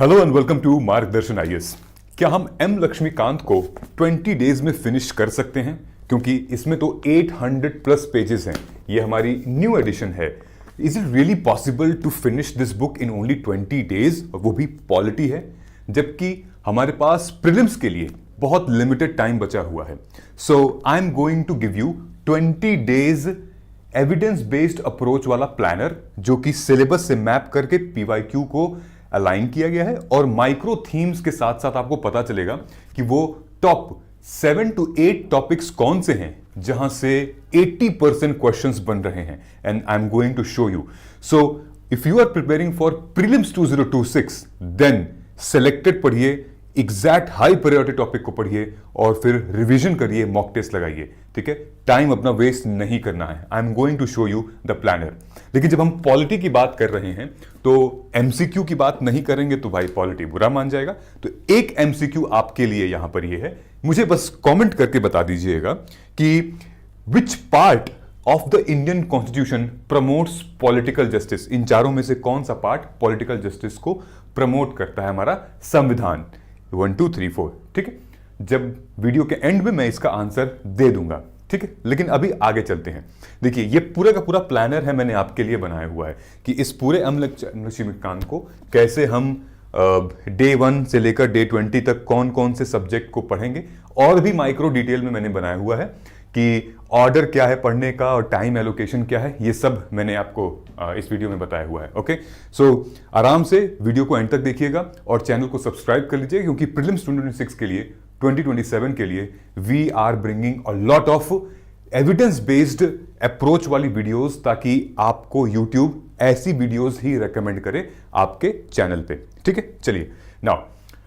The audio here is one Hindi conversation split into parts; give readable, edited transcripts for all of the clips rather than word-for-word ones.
हेलो एंड वेलकम टू मार्गदर्शन आईएएस। क्या हम एम लक्ष्मीकांत को 20 डेज में फिनिश कर सकते हैं? क्योंकि इसमें तो 800 प्लस पेजेस हैं। ये हमारी न्यू एडिशन है। Is it really possible to finish this book in only 20 days, और वो भी पॉलिटी है, जबकि हमारे पास प्रीलिम्स के लिए बहुत लिमिटेड टाइम बचा हुआ है। So I am going to give you 20 days evidence based approach वाला प्लानर, जो कि सिलेबस से मैप करके पीवाईक्यू को अलाइन किया गया है, और माइक्रो थीम्स के साथ साथ आपको पता चलेगा कि वो टॉप 7 to 8 टॉपिक्स कौन से हैं जहां से 80% क्वेश्चंस बन रहे हैं। And I am going to show you. So if you are preparing for prelims 2026, then selected पढ़िए, एग्जैक्ट हाई प्रायोरिटी टॉपिक को पढ़िए और फिर रिवीजन करिए, मॉक टेस्ट लगाइए। ठीक है, टाइम अपना वेस्ट नहीं करना है। I am going to show you the planner. लेकिन जब हम पॉलिटी की बात कर रहे हैं तो एमसीक्यू की बात नहीं करेंगे तो भाई पॉलिटी बुरा मान जाएगा। तो एक एमसीक्यू आपके लिए यहां पर ये है, मुझे बस कमेंट करके बता दीजिएगा कि which part of the Indian constitution promotes political justice. इन चारों में से कौन सा पार्ट पॉलिटिकल जस्टिस को प्रमोट करता है हमारा संविधान? 1 2 3 4। ठीक है, जब वीडियो के एंड में मैं इसका आंसर दे दूंगा। ठीक है, लेकिन अभी आगे चलते हैं। देखिए, ये पूरा का पूरा प्लानर है, मैंने आपके लिए बनाया हुआ है कि इस पूरे एम लक्ष्मीकांत को कैसे हम डे 1 से लेकर डे 20 तक कौन कौन से सब्जेक्ट को पढ़ेंगे, और भी माइक्रो डिटेल में मैंने बनाया हुआ है कि ऑर्डर क्या है पढ़ने का और टाइम एलोकेशन क्या है। ये सब मैंने आपको इस वीडियो में बताया हुआ है। ओके, सो आराम से वीडियो को एंड तक देखिएगा और चैनल को सब्सक्राइब कर लीजिए, क्योंकि प्रीलिम्स 2026 के लिए 2027 के लिए we are bringing a lot of evidence based approach वाली वीडियोस, ताकि आपको यूट्यूब ऐसी वीडियोस ही रेकमेंड करे आपके चैनल पे। ठीक है, चलिए नाउ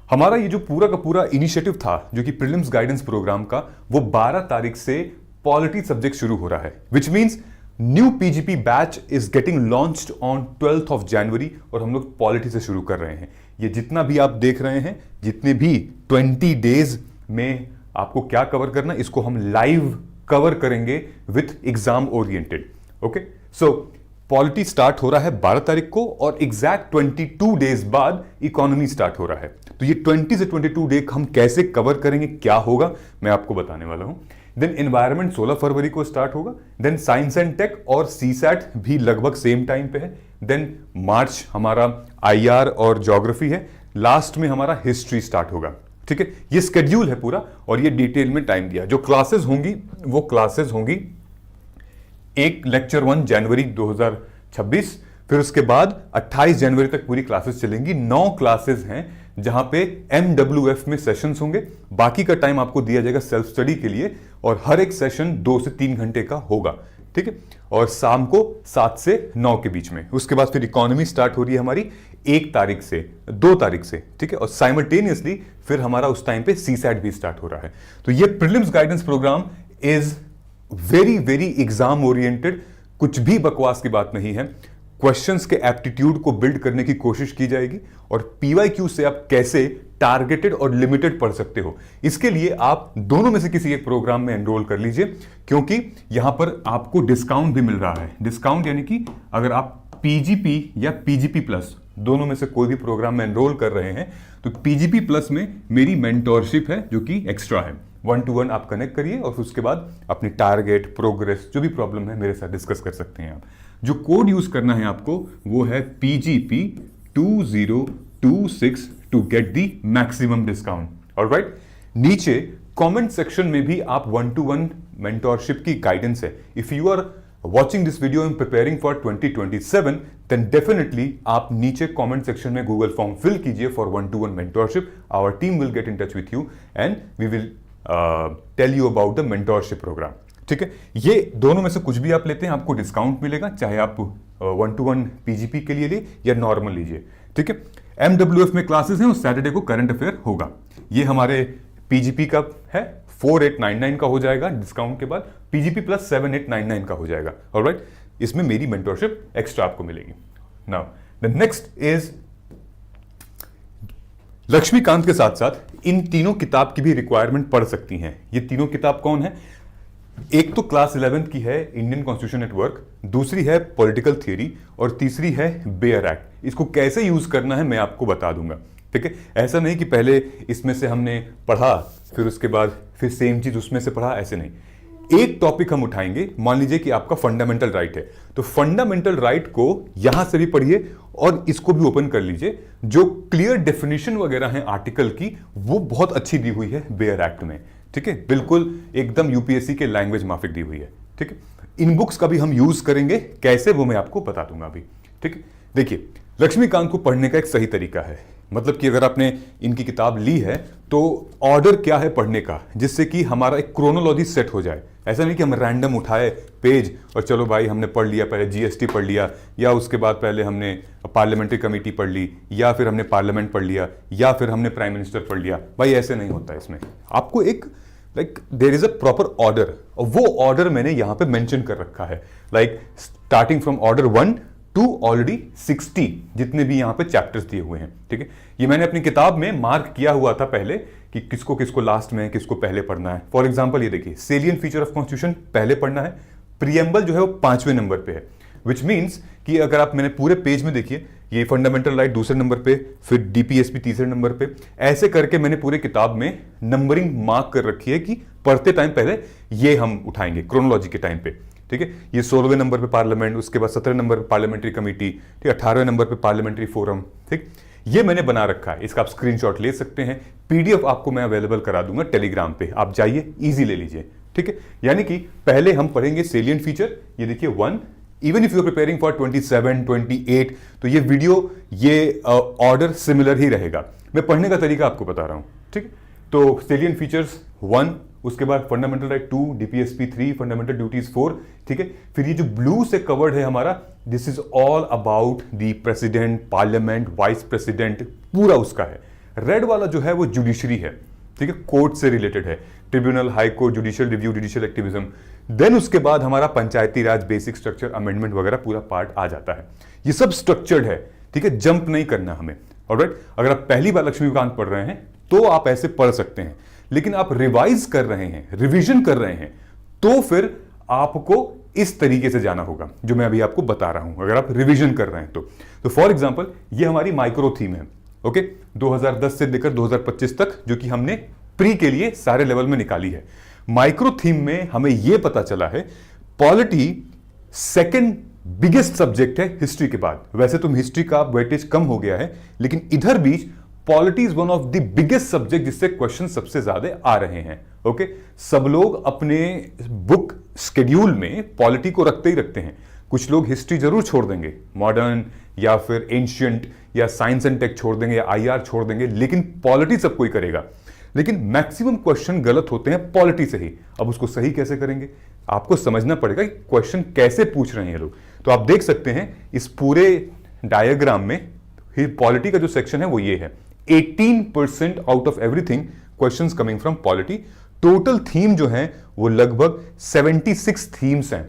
हमारा ये जो पूरा का पूरा इनिशिएटिव था, जो कि प्रीलिम्स गाइडेंस प्रोग्राम का, वो 12 तारीख से पॉलिटी सब्जेक्ट शुरू हो रहा है, which means new PGP batch is getting launched on 12th of January, और हम लोग पॉलिटी से शुरू कर रहे हैं। ये जितना भी आप देख रहे हैं, जितने भी 20 डेज में आपको क्या कवर करना, इसको हम लाइव कवर करेंगे with exam oriented. Okay, so polity start हो रहा है 12 तारीख को, और एग्जैक्ट 22 डेज बाद इकोनॉमी स्टार्ट हो रहा है। तो ये 20 से 22 डे हम कैसे कवर करेंगे, क्या होगा, मैं आपको बताने वाला हूं। देन एनवायरमेंट 16 फरवरी को स्टार्ट होगा। देन साइंस एंड टेक और सीसैट भी लगभग सेम टाइम पे है। देन मार्च हमारा आईआर और ज्योग्राफी है। लास्ट में हमारा हिस्ट्री स्टार्ट होगा। ठीक है, ये स्केड्यूल है पूरा, और ये डिटेल में टाइम दिया। जो क्लासेस होंगी वो क्लासेस होंगी, एक लेक्चर 1 जनवरी 2026, फिर उसके बाद 28 जनवरी तक पूरी क्लासेस चलेंगी। 9 क्लासेस हैं जहां पे MWF में सेशंस होंगे। बाकी का टाइम आपको दिया जाएगा सेल्फ स्टडी के लिए, और हर एक सेशन 2 से 3 घंटे का होगा। ठीक है, और शाम को 7 से 9 के बीच में। उसके बाद फिर इकोनॉमी स्टार्ट हो रही है हमारी 1 तारीख से 2 तारीख से। ठीक है, और साइमल्टेनियसली फिर हमारा उस टाइम पे सीसैट भी स्टार्ट हो रहा है। तो ये prelims guidance programme is very very exam oriented. कुछ भी बकवास की बात नहीं है। क्वेश्चंस के एप्टीट्यूड को बिल्ड करने की कोशिश की जाएगी, और पीवाईक्यू से आप कैसे टारगेटेड और लिमिटेड पढ़ सकते हो, इसके लिए आप दोनों में से किसी एक प्रोग्राम में एनरोल कर लीजिए, क्योंकि यहां पर आपको डिस्काउंट भी मिल रहा है। डिस्काउंट यानी कि अगर आप पीजीपी या पीजीपी प्लस दोनों में से कोई भी प्रोग्राम में एनरोल कर रहे हैं, तो पीजीपी प्लस में मेरी मेंटोरशिप है जो कि एक्स्ट्रा है। 1-to-1 आप कनेक्ट करिए, और उसके बाद अपनी टारगेट, प्रोग्रेस, जो भी प्रॉब्लम है मेरे साथ डिस्कस कर सकते हैं आप। जो कोड यूज करना है आपको वो है PGP 2026 to get the maximum discount. Alright, नीचे कमेंट सेक्शन में भी आप 1-to-1 मेंटोरशिप की गाइडेंस है। If you are watching this video and preparing for 2027, then definitely आप नीचे comment section में Google form fill कीजिए for 1-to-1 mentorship. Our team will get in touch with you and we will tell you about the mentorship program. ठीक है, ये दोनों में से कुछ भी आप लेते हैं आपको डिस्काउंट मिलेगा, चाहे आप 1-to-1 PGP के लिए लिए या नॉर्मल लीजिए। ठीक है, MWF में क्लासेस हैं, उस सैटरडे को करंट अफेयर होगा। ये हमारे PGP का है, 4899 का हो जाएगा डिस्काउंट के बाद। पीजीपी प्लस 7899 का हो जाएगा। ऑलराइट, इसमें मेरी मेंटोरशिप एक्स्ट्रा आपको मिलेगी। Now the next is Laxmikanth के साथ साथ इन तीनों किताब की भी रिक्वायरमेंट पढ़ सकती हैं। ये तीनों किताब कौन है? एक तो क्लास 11th की है इंडियन कॉन्स्टिट्यूशन एट वर्क, दूसरी है पॉलिटिकल थियरी, और तीसरी है बेयर एक्ट। इसको कैसे यूज करना है मैं आपको बता दूंगा। ठीक है। ऐसा नहीं कि पहले इसमें से हमने पढ़ा फिर उसके बाद फिर सेम चीज उसमें से पढ़ा, ऐसे नहीं। एक टॉपिक हम उठाएंगे, मान लीजिए कि आपका फंडामेंटल राइट है, तो फंडामेंटल राइट को यहां से भी पढ़िए और इसको भी ओपन कर लीजिए। जो क्लियर डेफिनेशन वगैरह है आर्टिकल की, वो बहुत अच्छी दी हुई है बेयर एक्ट में, ठीक है, बिल्कुल एकदम यूपीएससी के लैंग्वेज माफिक दी हुई है, ठीक है। इन बुक्स का भी हम यूज करेंगे, कैसे वो मैं आपको बता दूंगा अभी, ठीक है। देखिए, लक्ष्मीकांत को पढ़ने का एक सही तरीका है, मतलब कि अगर आपने इनकी किताब ली है तो ऑर्डर क्या है पढ़ने का, जिससे कि हमारा एक क्रोनोलॉजी सेट हो जाए। ऐसा नहीं कि हम रैंडम उठाए पेज और चलो भाई हमने पढ़ लिया, पहले जीएसटी पढ़ लिया, या उसके बाद पहले हमने पार्लियामेंट्री कमेटी पढ़ ली, या फिर हमने पार्लियामेंट पढ़ लिया, या फिर हमने प्राइम मिनिस्टर पढ़ लिया। भाई ऐसे नहीं होता, इसमें आपको एक there is a proper order, और वो ऑर्डर मैंने यहां पे मेंशन कर रखा है, starting from order 1 to already 60 जितने भी यहां पे चैप्टर्स दिए हुए हैं, ठीक है। ये मैंने अपनी किताब में मार्क किया हुआ था पहले कि किसको किसको लास्ट में, किसको पहले पढ़ना है। फॉर एग्जांपल ये देखिए, सेलियंट फीचर ऑफ कॉन्स्टिट्यूशन पहले पढ़ना है, प्रीएम्बल जो है वो 5वें नंबर पे है, विच मीन्स कि अगर आप मैंने पूरे पेज में देखिए, ये फंडामेंटल राइट दूसरे नंबर पे, फिर डीपीएसपी तीसरे नंबर पे, ऐसे करके मैंने पूरे किताब में नंबरिंग मार्क कर रखी है कि पढ़ते टाइम पहले ये हम उठाएंगे क्रोनोलॉजी के टाइम पे, ठीक है। ये 16वें नंबर पे पार्लियामेंट, उसके बाद 17वें नंबर पे पार्लियामेंट्री कमेटी, ठीक है, 18वें नंबर पे पार्लियामेंट्री फोरम, ठीक। ये मैंने बना रखा है, इसका आप स्क्रीनशॉट ले सकते हैं, पीडीएफ आपको मैं अवेलेबल करा दूंगा टेलीग्राम पे, आप जाइए इजी ले लीजिए, ठीक है। यानी कि पहले हम पढ़ेंगे सेलियंट फीचर, ये देखिए 1, even if you are preparing for 27, 28, तो ये वीडियो ये ऑर्डर सिमिलर ही रहेगा। मैं पढ़ने का तरीका आपको बता रहा हूं, ठीक। तो सेलियंट फीचर्स 1, उसके बाद fundamental right 2, DPSP 3, fundamental duties 4, ठीक है। फिर ये जो ब्लू से कवर्ड है हमारा, this is all about the president, parliament, vice president, पूरा उसका है। रेड वाला जो है वो जुडिशरी है, ठीक है, कोर्ट से रिलेटेड है, tribunal, high court, judicial review, judicial activism. Then उसके बाद हमारा panchayati raj, basic structure, amendment वगैरह पूरा पार्ट आ जाता है। ये सब स्ट्रक्चर्ड है, ठीक है, जंप नहीं करना हमें, ऑलराइट। अगर आप पहली बार लक्ष्मीकांत पढ़ रहे हैं तो आप ऐसे पढ़ सकते हैं, लेकिन आप रिवाइज कर रहे हैं, रिवीजन कर रहे हैं, तो फिर आपको इस तरीके से जाना होगा जो मैं अभी आपको बता रहा हूं, अगर आप रिवीजन कर रहे हैं तो फॉर एग्जांपल ये हमारी माइक्रो थीम है, ओके, 2010 से लेकर 2025 तक, जो कि हमने प्री के लिए सारे लेवल में निकाली है। माइक्रो थीम में हमें यह पता चला है पॉलिटी सेकंड बिगेस्ट सब्जेक्ट है हिस्ट्री के बाद। वैसे तो हिस्ट्री का वेटेज कम हो गया है, लेकिन इधर बीच polity is one of the biggest subject जिससे क्वेश्चन सबसे ज्यादा आ रहे हैं, ओके। सब लोग अपने बुक शेड्यूल में पॉलिटी को रखते ही रखते हैं, कुछ लोग हिस्ट्री जरूर छोड़ देंगे, मॉडर्न या फिर एंशियंट या साइंस एंड टेक छोड़ देंगे या आईआर छोड़ देंगे, लेकिन पॉलिटी सब कोई करेगा। लेकिन मैक्सिमम क्वेश्चन गलत होते हैं पॉलिटी से ही। अब उसको सही कैसे करेंगे, आपको समझना पड़ेगा कि क्वेश्चन कैसे पूछ रहे हैं लोग। तो आप देख सकते हैं इस पूरे डायग्राम में पॉलिटी का जो सेक्शन है वो ये है, 18% out of everything questions coming from polity. Total theme जो है वो लगभग 76 थीम्स हैं,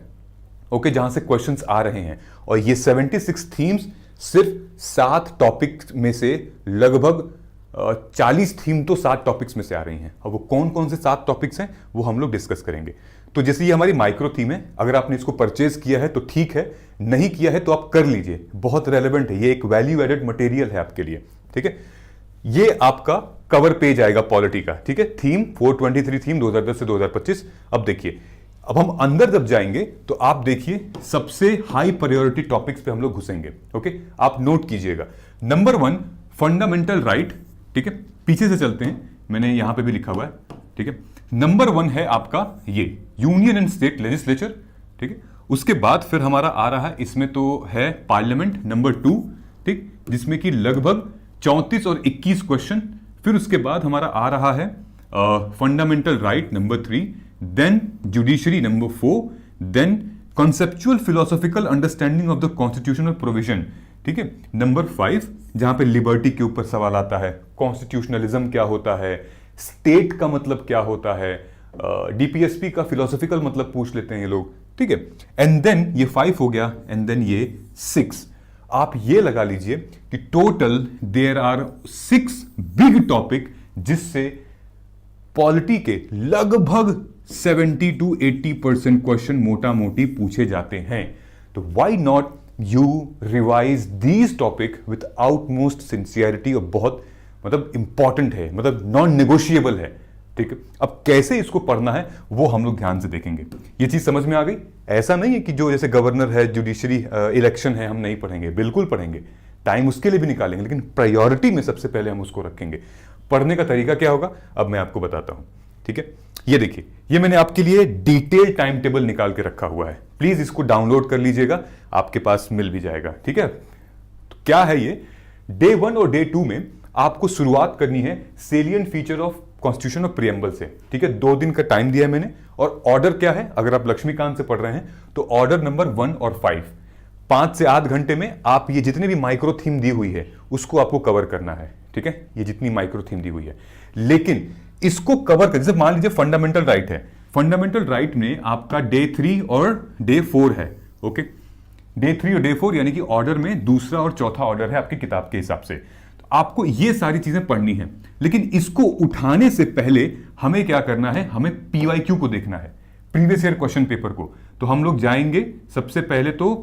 ओके, जहां से क्वेश्चंस आ रहे हैं। और ये 76 थीम्स सिर्फ 7 टॉपिक्स में से लगभग 40 थीम तो 7 टॉपिक्स में से आ रही हैं। अब वो कौन कौन से 7 टॉपिक्स हैं वो हम लोग डिस्कस करेंगे। तो जैसे ये हमारी माइक्रो थीम है, अगर आपने इसको परचेज किया है तो ठीक है, नहीं किया है तो आप कर लीजिए, बहुत रेलेवेंट है, ये एक वैल्यू एडेड मटेरियल है आपके लिए, ठीक है। ये आपका कवर पेज आएगा पॉलिटी का, ठीक है, थीम 423 थीम 2010 से 2025। अब देखिए, अब हम अंदर जब जाएंगे तो आप देखिए सबसे हाई प्रायोरिटी टॉपिक्स पे हम लोग घुसेंगे, ओके। आप नोट कीजिएगा, नंबर 1 फंडामेंटल राइट, ठीक है, पीछे से चलते हैं, मैंने यहां पे भी लिखा हुआ है, ठीक है। नंबर 1 है आपका ये यूनियन एंड स्टेट लेजिस्लेचर, ठीक है। उसके बाद फिर हमारा आ रहा है, इसमें तो है पार्लियामेंट नंबर 2, ठीक, जिसमें कि लगभग 34 और 21 क्वेश्चन। फिर उसके बाद हमारा आ रहा है fundamental right number 3, then judiciary number 4, then conceptual philosophical understanding of the constitutional provision, ठीक है, नंबर 5, जहां पे लिबर्टी के ऊपर सवाल आता है, कॉन्स्टिट्यूशनलिज्म क्या होता है, स्टेट का मतलब क्या होता है, डीपीएसपी का फिलोसॉफिकल मतलब पूछ लेते हैं ये लोग, ठीक है। एंड देन ये 5 हो गया, एंड देन ये 6। आप ये लगा लीजिए कि total there are 6 big topic जिससे पॉलिटी के लगभग 70 to 80% क्वेश्चन मोटा मोटी पूछे जाते हैं। तो why not you revise these topic with outmost sincerity, और बहुत मतलब इंपॉर्टेंट है, मतलब नॉन नेगोशिएबल है। ठीक है, अब कैसे इसको पढ़ना है वो हम लोग ध्यान से देखेंगे। ये चीज समझ में आ गई? ऐसा नहीं है कि जो जैसे गवर्नर है, जुडिशरी इलेक्शन है, हम नहीं पढ़ेंगे, बिल्कुल पढ़ेंगे, टाइम उसके लिए भी निकालेंगे, लेकिन प्रायोरिटी में सबसे पहले हम उसको रखेंगे। पढ़ने का तरीका क्या होगा अब मैं आपको बताता हूं। ठीक है, ये देखिए, ये मैंने आपके लिए डिटेल टाइम टेबल निकाल के रखा हुआ है, प्लीज इसको डाउनलोड कर लीजिएगा, आपके पास मिल भी जाएगा। ठीक है, तो क्या है ये, डे 1 और डे 2 में आपको शुरुआत करनी है सेलिएंट फीचर ऑफ कॉन्स्टिट्यूशन और प्रियम्बल से। ठीक है, 2 दिन का टाइम दिया है मैंने, और ऑर्डर क्या है, अगर आप लक्ष्मीकांत से पढ़ रहे हैं तो ऑर्डर नंबर 1 और 5, 5 से 8 घंटे में आप ये जितने भी माइक्रो थीम दी हुई है उसको आपको कवर करना है। ठीक है, ये जितनी माइक्रो थीम दी हुई है, लेकिन इसको कवर कर, जैसे मान लीजिए फंडामेंटल राइट है, फंडामेंटल राइट में आपका डे 3 और डे 4 है। ओके, डे 3 और डे 4 यानी कि ऑर्डर में दूसरा और चौथा ऑर्डर है आपकी किताब के हिसाब से। तो आपको ये सारी चीजें पढ़नी है, लेकिन इसको उठाने से पहले हमें क्या करना है, हमें पीवाईक्यू को देखना है, प्रीवियस ईयर क्वेश्चन पेपर को। तो हम लोग जाएंगे सबसे पहले तो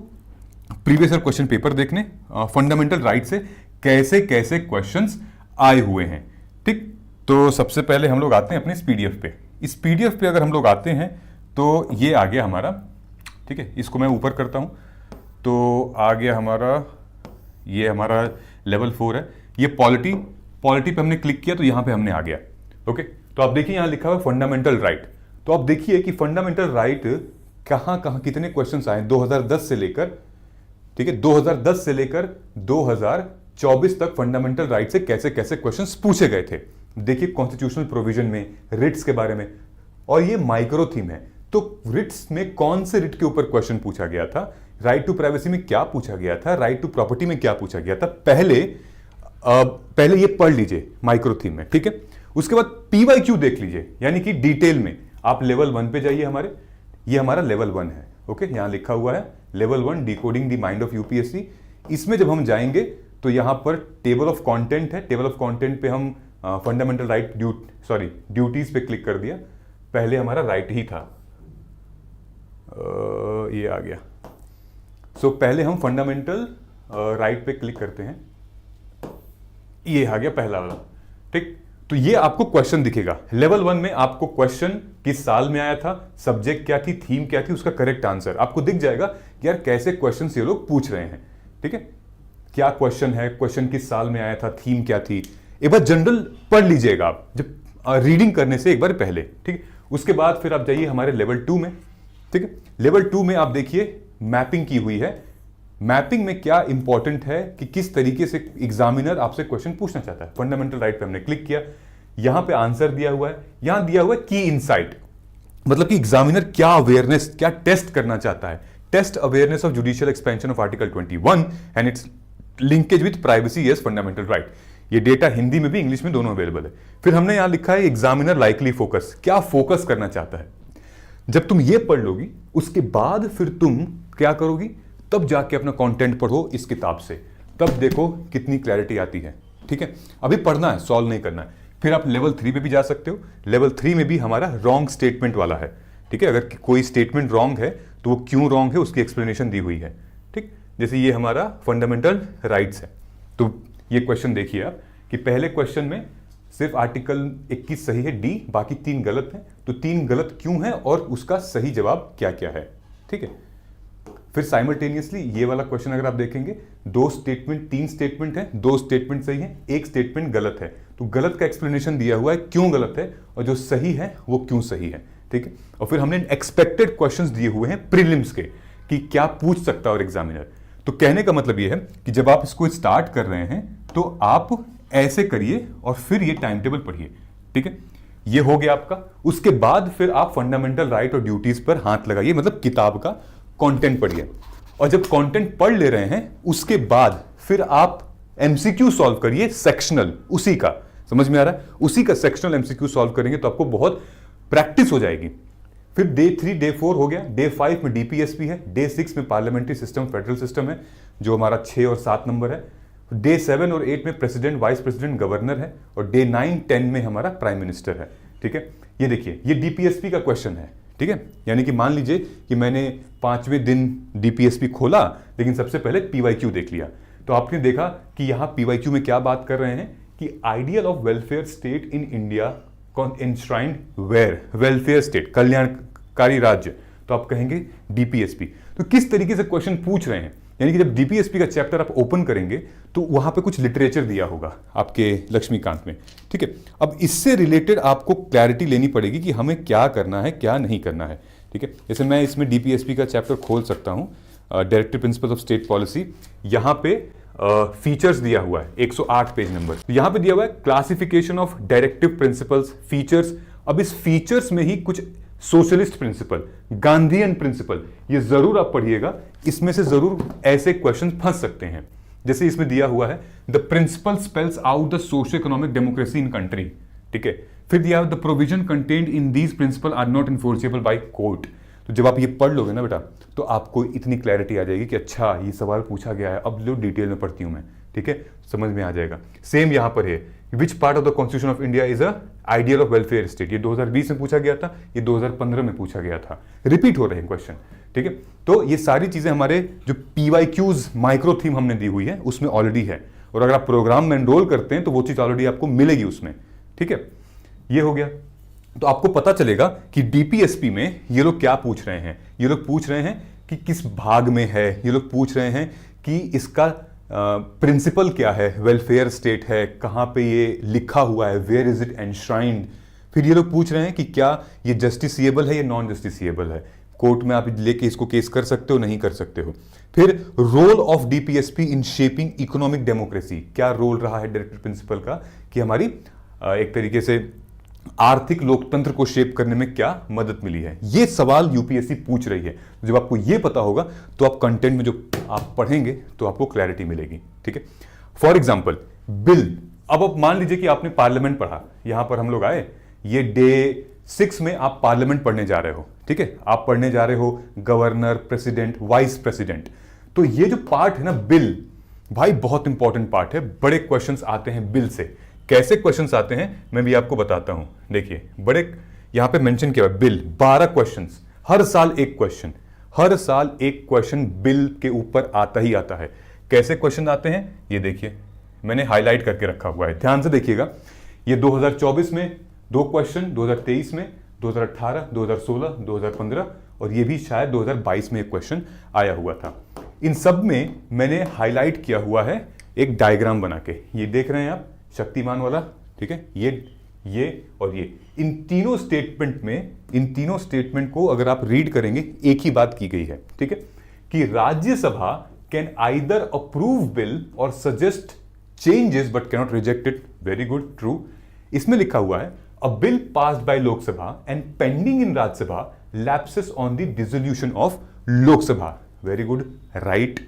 प्रीवियस ईयर क्वेश्चन पेपर देखने, फंडामेंटल राइट से कैसे कैसे क्वेश्चंस आए हुए हैं। ठीक, तो सबसे पहले हम लोग आते हैं अपने इस पीडीएफ पे। इस पीडीएफ पे अगर हम लोग आते हैं तो ये आ गया हमारा। ठीक है, इसको मैं ऊपर करता हूं तो आ गया हमारा, ये हमारा लेवल 4 है, ये पॉलिटी पे हमने क्लिक किया तो यहां पे हमने आ गया। ओके, तो आप देखिए यहां लिखा हुआ फंडामेंटल राइट। तो आप देखिए कि फंडामेंटल राइट कहां कहां कितने क्वेश्चंस आए 2010 से लेकर, ठीक है, 2010 से लेकर 2024 तक फंडामेंटल राइट से कैसे कैसे क्वेश्चंस पूछे गए थे। देखिए कॉन्स्टिट्यूशनल प्रोविजन में, रिट्स के बारे में, और ये माइक्रो थीम है। तो रिट्स में कौन से रिट के ऊपर क्वेश्चन पूछा गया था, राइट टू प्राइवेसी में क्या पूछा गया था, राइट टू प्रॉपर्टी में क्या पूछा गया था, पहले ये पढ़ लीजिए माइक्रो थीम में। ठीक है, उसके बाद पीवाईक्यू देख लीजिए, यानी कि डिटेल में आप लेवल 1 पे जाइए। हमारे ये हमारा लेवल 1 है। ओके, यहां लिखा हुआ है level 1 decoding the mind of UPSC. इसमें जब हम जाएंगे तो यहां पर टेबल ऑफ कंटेंट है, टेबल ऑफ कंटेंट पे हम फंडामेंटल राइट ड्यूटीज पे क्लिक कर दिया, पहले हमारा राइट ही था, ये आ गया। सो पहले हम फंडामेंटल राइट पे क्लिक करते हैं, ये आ गया पहला वाला। ठीक, तो ये आपको क्वेश्चन दिखेगा लेवल 1 में, आपको क्वेश्चन किस साल में आया था, सब्जेक्ट क्या थी, थीम क्या थी, उसका करेक्ट आंसर आपको दिख जाएगा कि यार कैसे क्वेश्चन ये लोग पूछ रहे हैं। ठीक है, क्या क्वेश्चन है, क्वेश्चन किस साल में आया था, थीम क्या थी, एक बार जनरल पढ़ लीजिएगा आप जब रीडिंग करने से एक बार पहले। ठीक है, उसके बाद फिर आप जाइए हमारे लेवल 2 में। ठीक है, लेवल 2 में आप देखिए मैपिंग की हुई है। मैपिंग में क्या इंपॉर्टेंट है कि किस तरीके से एग्जामिनर आपसे क्वेश्चन पूछना चाहता है। फंडामेंटल राइट पे हमने क्लिक किया, यहां पे आंसर दिया हुआ है, यहां दिया हुआ है की इनसाइट, मतलब कि एग्जामिनर क्या अवेयरनेस, क्या टेस्ट करना चाहता है। Test awareness of judicial expansion of article 21 and its linkage with privacy as fundamental right. ये डेटा हिंदी में भी इंग्लिश में दोनों अवेलेबल है। फिर हमने यहां लिखा है एग्जामिनर लाइकली फोकस, क्या फोकस करना चाहता है। जब तुम ये पढ़ लोगी उसके बाद फिर तुम क्या करोगी, तब जाके अपना कंटेंट पढ़ो इस किताब से, तब देखो कितनी क्लैरिटी आती है। ठीक है, अभी पढ़ना है, सॉल्व नहीं करना है। फिर आप लेवल 3 पे भी जा सकते हो। लेवल 3 में भी हमारा रॉन्ग स्टेटमेंट वाला है। ठीक है, अगर कोई स्टेटमेंट रॉन्ग है तो वो क्यों रॉन्ग है उसकी एक्सप्लेनेशन दी हुई है। ठीक, जैसे ये हमारा फंडामेंटल राइट्स है, तो ये क्वेश्चन देखिए आप कि पहले क्वेश्चन में सिर्फ आर्टिकल 21 सही है, डी, बाकी 3 गलत है। तो 3 गलत क्यों है और उसका सही जवाब क्या क्या है। ठीक है, फिर साइमल्टेनियसली ये वाला क्वेश्चन अगर आप देखेंगे, 3 स्टेटमेंट है, 2 स्टेटमेंट सही है, 1 स्टेटमेंट गलत है। तो गलत का एक्सप्लेनेशन दिया हुआ है क्यों गलत है, और जो सही है वो क्यों सही है। ठीक है, और फिर हमने एक्सपेक्टेड क्वेश्चंस दिए हुए हैं प्रीलिम्स के कि क्या पूछ सकता है और एग्जामिनर। तो कहने का मतलब ये है कि जब आप इसको स्टार्ट कर रहे हैं तो आप ऐसे करिए और फिर ये टाइम टेबल पढ़िए। ठीक है, ये हो गया आपका। उसके बाद फिर आप फंडामेंटल राइट और ड्यूटीज पर हाथ लगाइए, मतलब किताब का कंटेंट पढ़िए। और जब कंटेंट पढ़ ले रहे हैं उसके बाद फिर आप एमसीक्यू सॉल्व करिए, सेक्शनल उसी का, समझ में आ रहा है, उसी का सेक्शनल एमसीक्यू सॉल्व करेंगे तो आपको बहुत प्रैक्टिस हो जाएगी। फिर डे 3 डे 4 हो गया, डे 5 में डीपीएसपी है, डे 6 में पार्लियामेंट्री सिस्टम फेडरल सिस्टम है जो हमारा 6 और 7 नंबर है, डे 7 और 8 में प्रेसिडेंट वाइस प्रेसिडेंट गवर्नर है, और डे 9 10 में हमारा प्राइम मिनिस्टर है। ठीक है, ये देखिए ये डीपीएसपी का क्वेश्चन है। ठीक है, यानी कि मान लीजिए कि मैंने 5वें दिन डीपीएसपी खोला लेकिन सबसे पहले पीवाईक्यू देख लिया, तो आपने देखा कि यहां पीवाईक्यू में क्या बात कर रहे हैं, कि ideal of welfare state in India enshrined where, welfare state, कल्याणकारी राज्य, तो आप कहेंगे डीपीएसपी। तो किस तरीके से क्वेश्चन पूछ रहे हैं, यानी कि जब डीपीएसपी का चैप्टर आप ओपन करेंगे तो वहां पे कुछ लिटरेचर दिया होगा आपके लक्ष्मीकांत में, ठीक है। अब इससे रिलेटेड आपको क्लैरिटी लेनी पड़ेगी कि हमें क्या करना है क्या नहीं करना है, ठीक है। जैसे मैं इसमें डीपीएसपी का चैप्टर खोल सकता हूं, directive principle of state policy, यहां पे फीचर्स दिया हुआ है 108 पेज नंबर। तो यहां पे दिया हुआ है classification of directive principles, features. अब इस फीचर्स में ही कुछ सोशलिस्ट प्रिंसिपल, गांधीयन प्रिंसिपल, ये जरूर आप पढ़िएगा, इसमें से जरूर ऐसे क्वेश्चन फंस सकते हैं। जैसे इसमें दिया हुआ है the principle spells out the socio economic democracy in country, ठीक है। फिर दिया हुआ the provision contained in these principle are not enforceable by court. तो जब आप ये पढ़ लोगे ना बेटा, तो आपको इतनी क्लैरिटी आ जाएगी कि अच्छा ये सवाल पूछा गया है, अब लो डिटेल में पढ़ती हूं मैं, ठीक है, समझ में आ जाएगा। सेम यहां पर है, विच part of the constitution of India is a ideal of welfare state, ये 2020 में पूछा गया था, ये 2015 में पूछा गया था, रिपीट हो रहे हैं क्वेश्चन, ठीक है। तो ये सारी चीजें हमारे जो पीवाईक्यूज माइक्रो थीम हमने दी हुई है उसमें ऑलरेडी है, और अगर आप प्रोग्राम में एनरोल करते हैं तो वो चीज ऑलरेडी आपको मिलेगी उसमें, ठीक है। ये हो गया। तो आपको पता चलेगा कि डीपीएसपी में ये लोग क्या पूछ रहे हैं। ये लोग पूछ रहे हैं कि किस भाग में है, ये लोग पूछ रहे हैं कि इसका प्रिंसिपल क्या है, वेलफेयर स्टेट है, कहां पे ये लिखा हुआ है, वेयर इज इट एनश्राइंड। फिर ये लोग पूछ रहे हैं कि क्या ये जस्टिसिएबल है या नॉन जस्टिसिएबल है, कोर्ट में आप लेके इसको केस कर सकते हो नहीं कर सकते हो। फिर role of DPSP in shaping economic democracy, क्या रोल रहा है डायरेक्टिव प्रिंसिपल का कि हमारी एक तरीके से आर्थिक लोकतंत्र को शेप करने में क्या मदद मिली है। ये सवाल यूपीएससी पूछ रही है। जब आपको ये पता होगा तो आप कंटेंट में जो आप पढ़ेंगे तो आपको क्लैरिटी मिलेगी, ठीक है। फॉर एग्जांपल बिल, अब आप मान लीजिए कि आपने पार्लियामेंट पढ़ा, यहां पर हम लोग आए, ये डे 6 में आप पार्लियामेंट पढ़ने जा रहे हो, ठीक है। आप पढ़ने जा रहे हो गवर्नर, प्रेसिडेंट, वाइस प्रेसिडेंट। तो ये जो पार्ट है ना बिल, भाई बहुत इंपॉर्टेंट पार्ट है, बड़े क्वेश्चंस आते हैं बिल से। कैसे क्वेश्चंस आते हैं मैं भी आपको बताता हूं। देखिए बड़े यहां पे मेंशन किया हुआ बिल, 12 क्वेश्चंस, हर साल एक क्वेश्चन, हर साल एक क्वेश्चन बिल के ऊपर आता ही आता है। कैसे क्वेश्चन आते हैं ये देखिए, मैंने हाईलाइट करके रखा हुआ है, ध्यान से देखिएगा। ये 2024 में 2 क्वेश्चन, 2023 में, 2018, 2016, 2015 और ये भी शायद 2022 में एक क्वेश्चन आया हुआ था। इन सब में मैंने हाईलाइट किया हुआ है एक डायग्राम बना के, ये देख रहे हैं आप, शक्तिमान वाला, ठीक है। ये और ये, इन तीनों स्टेटमेंट को अगर आप रीड करेंगे एक ही बात की गई है, ठीक है, कि Rajya Sabha can either approve bill और suggest changes but can not reject it. Very good, true. इसमें लिखा हुआ है a bill passed by Lok Sabha and pending in Rajya Sabha lapses on the dissolution of Lok Sabha. Very good, right.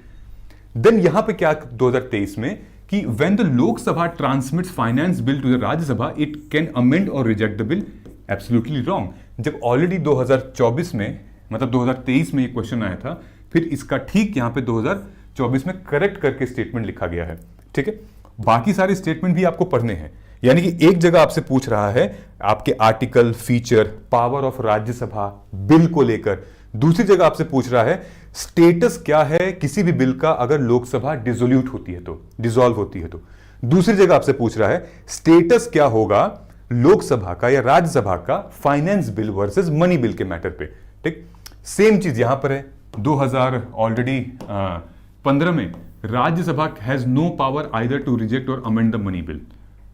Then यहां पे क्या 2023 में कि when the Lok Sabha transmits finance bill to the Rajya Sabha, it can amend or reject the bill. Absolutely wrong. जब ऑलरेडी 2024 में, मतलब 2023 में ये क्वेश्चन आया था, फिर इसका ठीक यहां पे 2024 में करेक्ट करके स्टेटमेंट लिखा गया है, ठीक है। बाकी सारे स्टेटमेंट भी आपको पढ़ने हैं, यानी कि एक जगह आपसे पूछ रहा है आपके article, feature, power of Rajya Sabha bill को लेकर, दूसरी जगह आपसे पूछ रहा है स्टेटस क्या है किसी भी बिल का अगर लोकसभा डिसोल्यूट होती है तो, डिसॉल्व होती है तो। दूसरी जगह आपसे पूछ रहा है स्टेटस क्या होगा लोकसभा का या राज्यसभा का finance bill versus money bill के मैटर पे, ठीक। सेम चीज यहां पर है 2015 में Rajya Sabha has no power either to reject और अमेंड द मनी बिल,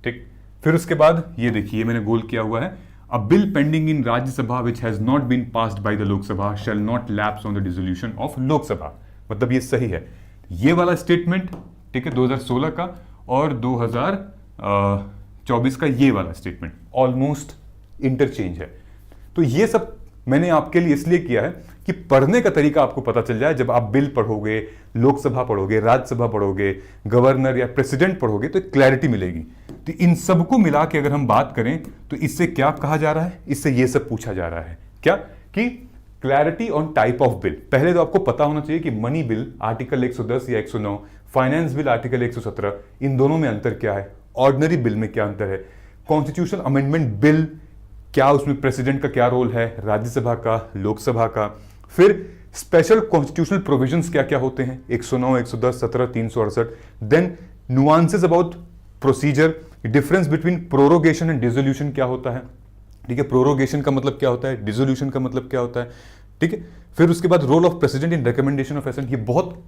ठीक। फिर उसके बाद ये देखिए मैंने गोल किया हुआ है A bill pending in Rajya Sabha which has not been passed by the Lok Sabha shall not lapse on the dissolution of Lok Sabha। मतलब ये सही है, ये वाला स्टेटमेंट, ठीक है, 2016 का और 2024 का ये वाला स्टेटमेंट ऑलमोस्ट इंटरचेंज है। तो ये सब मैंने आपके लिए इसलिए किया है कि पढ़ने का तरीका आपको पता चल जाए। जब आप बिल पढ़ोगे, लोकसभा पढ़ोगे, राज्यसभा पढ़ोगे, गवर्नर या प्रेसिडेंट पढ़ोगे तो क्लैरिटी मिलेगी। तो इन सबको मिला के अगर हम बात करें तो इससे क्या कहा जा रहा है, इससे ये सब पूछा जा रहा है क्या कि clarity on type of bill. पहले तो आपको पता होना चाहिए कि मनी बिल आर्टिकल 110 या 109, फाइनेंस बिल आर्टिकल 117, इन दोनों में अंतर क्या है, ऑर्डिनरी बिल में क्या अंतर है, कॉन्स्टिट्यूशन अमेंडमेंट बिल क्या उसमें प्रेसिडेंट का क्या रोल है, राज्यसभा का, लोकसभा का। फिर स्पेशल कॉन्स्टिट्यूशनल प्रोविजंस क्या क्या होते हैं, 109, 110, 17, 368। Then nuances about procedure, difference between prorogation and dissolution क्या होता है, ठीक है, प्रोरोगेशन का मतलब क्या होता है, डिसोल्यूशन का मतलब क्या होता है, ठीक है। फिर उसके बाद role of president in recommendation of assent, ये बहुत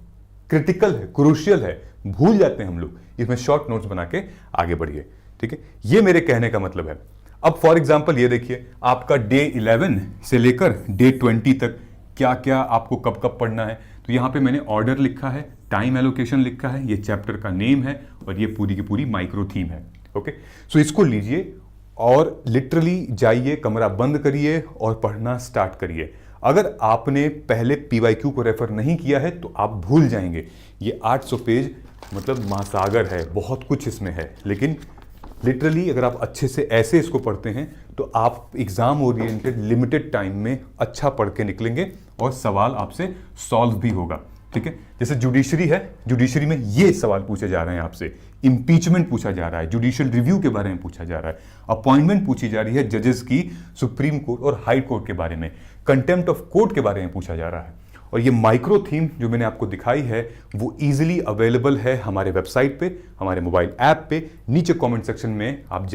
क्रिटिकल है, क्रूशियल है, भूल जाते हैं हम लोग, इसमें शॉर्ट नोट्स बना के आगे बढ़िए, ठीक है। ये मेरे कहने का मतलब है। अब फॉर एग्जांपल ये देखिए, आपका डे 11 से लेकर डे 20 तक क्या क्या आपको कब कब पढ़ना है। तो यहां पे मैंने ऑर्डर लिखा है, टाइम एलोकेशन लिखा है, ये चैप्टर का नेम है और ये पूरी की पूरी माइक्रो थीम है। ओके, सो इसको लीजिए और लिटरली जाइए, कमरा बंद करिए और पढ़ना स्टार्ट करिए। अगर आपने पहले पीवाईक्यू को रेफर नहीं किया है तो आप भूल जाएंगे। ये 800 पेज मतलब महासागर है, बहुत कुछ इसमें है, लेकिन लिटरली अगर आप अच्छे से ऐसे इसको पढ़ते हैं तो आप एग्जाम ओरिएंटेड लिमिटेड टाइम में अच्छा पढ़ के निकलेंगे और सवाल आपसे सॉल्व भी होगा, ठीक है। जैसे जुडिशरी है, जुडिशरी में ये सवाल पूछे जा रहे हैं आपसे, इंपीचमेंट पूछा जा रहा है, जुडिशियल रिव्यू के बारे में पूछा जा रहा है, अपॉइंटमेंट पूछी जा रही है जजेस की सुप्रीम कोर्ट और हाई कोर्ट के बारे में, कंटेम्प्ट ऑफ कोर्ट के बारे में पूछा जा रहा है। और ये माइक्रो थीम जो मैंने आपको दिखाई है वो इजीली अवेलेबल है हमारे वेबसाइट पे, हमारे मोबाइल ऐप पे, नीचे कमेंट सेक्शन में आप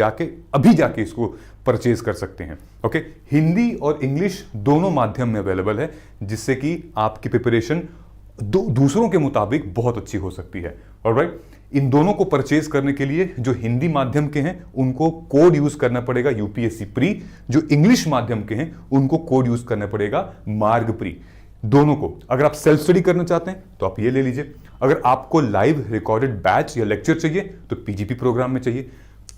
अभी जाके इसको परचेज कर सकते हैं। ओके, हिंदी और इंग्लिश दोनों माध्यम में अवेलेबल है, जिससे कि आपकी प्रिपरेशन दूसरों के मुताबिक बहुत अच्छी हो सकती है। ऑलराइट, इन दोनों को परचेज करने के लिए जो हिंदी माध्यम के हैं उनको कोड यूज करना पड़ेगा यूपीएससी प्री, जो इंग्लिश माध्यम के हैं उनको कोड यूज करना पड़ेगा मार्ग प्री। दोनों को अगर आप सेल्फ स्टडी करना चाहते हैं तो आप ये ले लीजिए, अगर आपको लाइव रिकॉर्डेड बैच या लेक्चर चाहिए तो पीजीपी प्रोग्राम में चाहिए,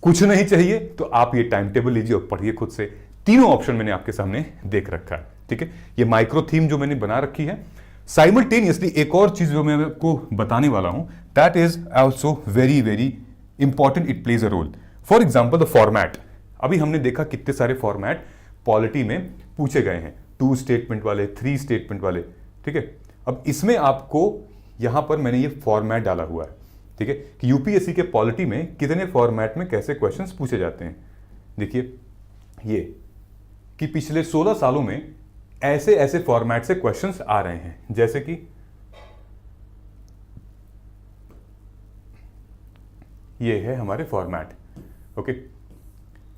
कुछ नहीं चाहिए तो आप ये टाइम टेबल लीजिए और पढ़िए खुद से। तीनों ऑप्शन मैंने आपके सामने देख रखा है, ठीक है। ये माइक्रो थीम जो मैंने बना रखी है, साइमल्टेनियसली एक और चीज जो मैं आपको बताने वाला हूं, that is also very very important, it plays a role. For example the format, अभी हमने देखा कितने सारे फॉर्मेट पॉलिटी में पूछे गए हैं, 2 स्टेटमेंट वाले, 3 स्टेटमेंट वाले, ठीक है। अब इसमें आपको यहां पर मैंने ये फॉर्मेट डाला हुआ है, ठीक है, कि यूपीएससी के पॉलिटी में कितने फॉर्मेट में कैसे क्वेश्चंस पूछे जाते हैं। देखिए ये कि पिछले 16 सालों में ऐसे ऐसे फॉर्मेट से क्वेश्चंस आ रहे हैं, जैसे कि ये है हमारे फॉर्मेट। ओके,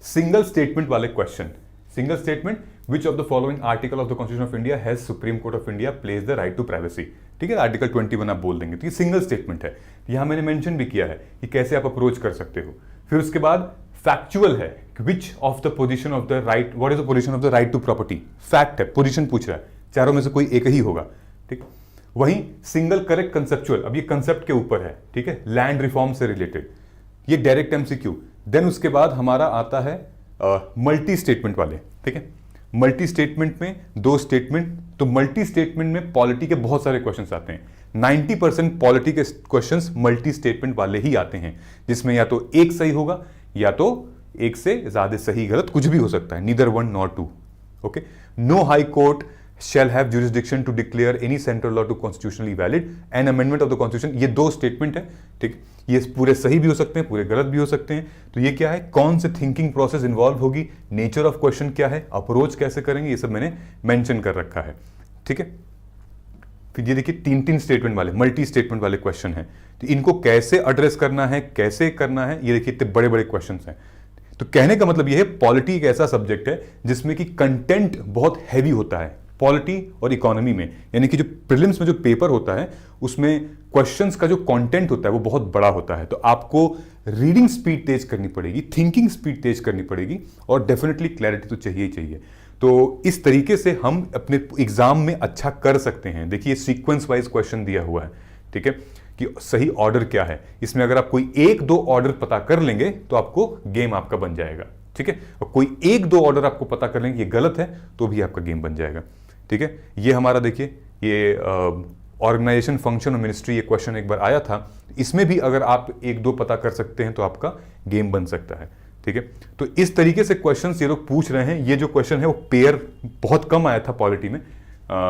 सिंगल स्टेटमेंट वाले question, single statement, which of the following article of the constitution of India has supreme court of India place the right to privacy, ठीक है, आर्टिकल 21 आप बोल देंगे, तो ये सिंगल स्टेटमेंट है। यहां मैंने मेंशन भी किया है कि कैसे आप अप्रोच कर सकते हो। फिर उसके बाद फैक्चुअल है, which of the position of the right, what is the position of the right to property, fact है, पोजीशन पूछ रहा है, चारों में से कोई एक ही होगा, ठीक। वहीं सिंगल करेक्ट कंसेप्चुअल, अब ये कंसेप्ट के ऊपर है, ठीक है, लैंड रिफॉर्म से रिलेटेड, ये डायरेक्ट एमसीक्यू। देन उसके बाद हमारा आता है मल्टी स्टेटमेंट वाले, ठीक है, मल्टी स्टेटमेंट में 2 स्टेटमेंट, तो मल्टी स्टेटमेंट में पॉलिटी के बहुत सारे क्वेश्चंस आते हैं। 90% पॉलिटी के क्वेश्चंस मल्टी स्टेटमेंट वाले ही आते हैं, जिसमें या तो एक सही होगा या तो एक से ज्यादा सही गलत कुछ भी हो सकता है, neither 1 nor 2। Okay, no high court shall have jurisdiction to declare any central law to constitutionally valid and amendment of the constitution, ये 2 स्टेटमेंट है, ठीक। ये पूरे सही भी हो सकते हैं, पूरे गलत भी हो सकते हैं। तो ये क्या है, कौन से थिंकिंग प्रोसेस इन्वॉल्व होगी, नेचर ऑफ क्वेश्चन क्या है, अप्रोच कैसे करेंगे, ये सब मैंने मेंशन कर रखा है, ठीक है। फिर ये देखिए 3 स्टेटमेंट वाले, मल्टी स्टेटमेंट वाले क्वेश्चन है, तो इनको कैसे एड्रेस करना है, कैसे करना है, ये देखिए इतने बड़े बड़े क्वेश्चन हैं। तो कहने का मतलब ये है, पॉलिटी एक ऐसा सब्जेक्ट है जिसमें कि कंटेंट बहुत हैवी होता है, पॉलिटी और इकोनॉमी में, यानी कि जो प्रीलिम्स में जो पेपर होता है उसमें क्वेश्चंस का जो कंटेंट होता है वो बहुत बड़ा होता है। तो आपको रीडिंग स्पीड तेज करनी पड़ेगी, थिंकिंग स्पीड तेज करनी पड़ेगी और डेफिनेटली क्लैरिटी तो चाहिए ही चाहिए। तो इस तरीके से हम अपने एग्जाम में अच्छा कर सकते हैं। देखिए सीक्वेंस वाइज क्वेश्चन दिया हुआ है, ठीक है, कि सही ऑर्डर क्या है। इसमें अगर आप कोई 1-2 ऑर्डर पता कर लेंगे तो आपको गेम आपका बन जाएगा, ठीक है। और कोई 1-2 ऑर्डर आपको पता कर लेंगे ये गलत है तो भी आपका गेम बन जाएगा, ठीक है। ये हमारा देखिए, ये ऑर्गेनाइजेशन फंक्शन और मिनिस्ट्री, ये क्वेश्चन एक बार आया था, इसमें भी अगर आप 1-2 पता कर सकते हैं तो आपका गेम बन सकता है, ठीक है। तो इस तरीके से क्वेश्चंस ये लोग पूछ रहे हैं। ये जो क्वेश्चन है वो पेयर बहुत कम आया था पॉलिटी में,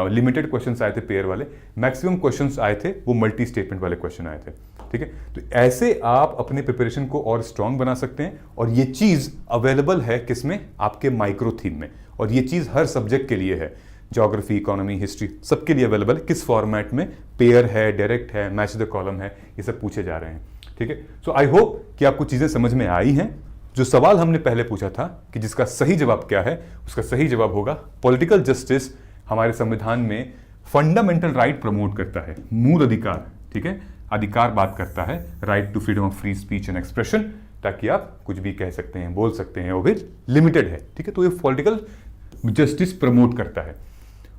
लिमिटेड क्वेश्चंस आए थे पेयर वाले, मैक्सिमम क्वेश्चंस आए थे वो मल्टी स्टेटमेंट वाले क्वेश्चन आए थे, ठीक है। तो ऐसे आप अपने प्रिपरेशन को और स्ट्रांग बना सकते हैं और ये चीज अवेलेबल है किसमें, आपके माइक्रो थीम में, और ये चीज हर सब्जेक्ट के लिए है, ज्योग्राफी, इकोनॉमी, हिस्ट्री, सबके लिए अवेलेबल है। किस फॉर्मेट में, पेयर है, डायरेक्ट है, मैच द कॉलम है, ये सब पूछे जा रहे हैं। ठीक है। सो आई होप कि आपको चीजें समझ में आई हैं। जो सवाल हमने पहले पूछा था कि जिसका सही जवाब क्या है, उसका सही जवाब होगा पॉलिटिकल जस्टिस हमारे संविधान में फंडामेंटल राइट प्रमोट करता है, मूल अधिकार, ठीक है, अधिकार बात करता है, right to freedom of free speech and expression, ताकि आप कुछ भी कह सकते हैं, बोल सकते हैं, वो भी लिमिटेड है, ठीक है। तो ये पॉलिटिकल जस्टिस प्रमोट करता है।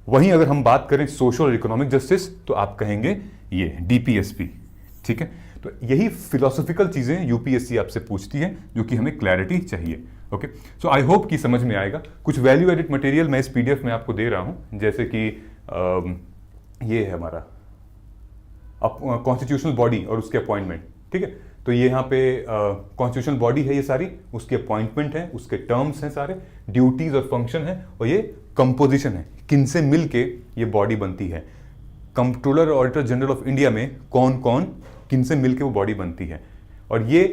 वहीं अगर हम बात करें सोशल और इकोनॉमिक जस्टिस, तो आप कहेंगे ये डीपीएसपी, ठीक है। तो यही फिलोसॉफिकल चीजें यूपीएससी आपसे पूछती है, जो कि हमें क्लैरिटी चाहिए। ओके, सो आई होप कि समझ में आएगा। कुछ वैल्यू एडिड मटेरियल मैं इस पीडीएफ में आपको दे रहा हूं, जैसे कि ये है हमारा कॉन्स्टिट्यूशनल बॉडी और उसके अपॉइंटमेंट, ठीक है। तो ये यहाँ पे कॉन्स्टिट्यूशनल बॉडी है, ये सारी उसके अपॉइंटमेंट है, उसके टर्म्स हैं सारे, ड्यूटीज और फंक्शन है, और ये कंपोजिशन है, किनसे मिलके ये बॉडी बनती है। कंट्रोलर और ऑडिटर जनरल ऑफ इंडिया में कौन कौन किनसे मिलके वो बॉडी बनती है, और ये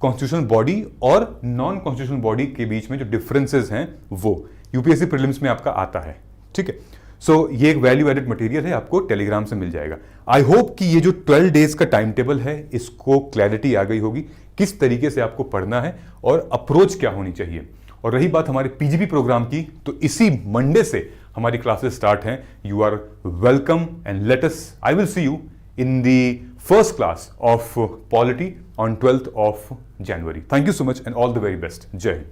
कॉन्स्टिट्यूशनल बॉडी और नॉन कॉन्स्टिट्यूशनल बॉडी के बीच में जो डिफरेंसेस हैं वो यूपीएससी प्रीलिम्स में आपका आता है, ठीक है। सो ये एक वैल्यू एडेड मटेरियल है, आपको टेलीग्राम से मिल जाएगा। आई होप कि ये जो 12 डेज का टाइम टेबल है, इसको क्लैरिटी आ गई होगी किस तरीके से आपको पढ़ना है और अप्रोच क्या होनी चाहिए। और रही बात हमारे पीजीबी प्रोग्राम की, तो इसी मंडे से हमारी क्लासेस स्टार्ट हैं। You are welcome and let us, I will see you in the first class of polity on 12th of January. Thank you so much and all the very best. Jai Hind.